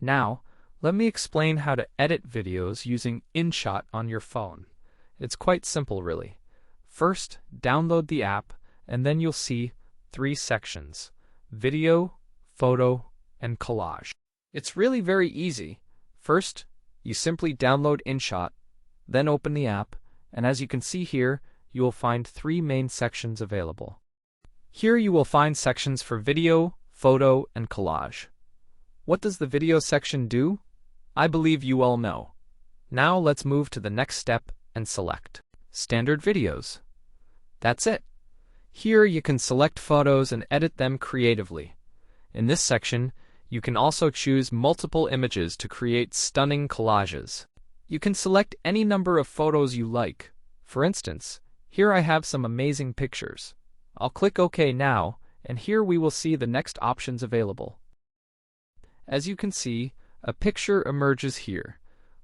Now, let me explain how to edit videos using InShot on your phone. It's quite simple, really. First, download the app, and then you'll see 3 sections: video, photo, and collage. It's really very easy. First, you simply download InShot, then open the app, and as you can see here, you will find 3 main sections available. Here you will find sections for video, photo, and collage. What does the video section do? I believe you all know. Now let's move to the next step and select Standard Videos. That's it. Here you can select photos and edit them creatively. In this section, you can also choose multiple images to create stunning collages. You can select any number of photos you like. For instance, here I have some amazing pictures. I'll click OK now, and here we will see the next options available. As you can see, a picture emerges here.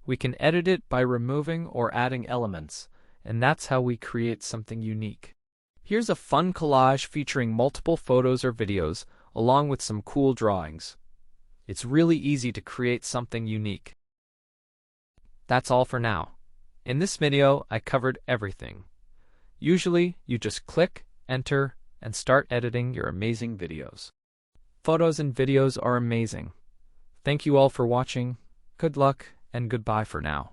We can edit it by removing or adding elements, and that's how we create something unique. Here's a fun collage featuring multiple photos or videos, along with some cool drawings. It's really easy to create something unique. That's all for now. In this video, I covered everything. Usually, you just click, enter, and start editing your amazing videos. Photos and videos are amazing. Thank you all for watching. Good luck, and goodbye for now.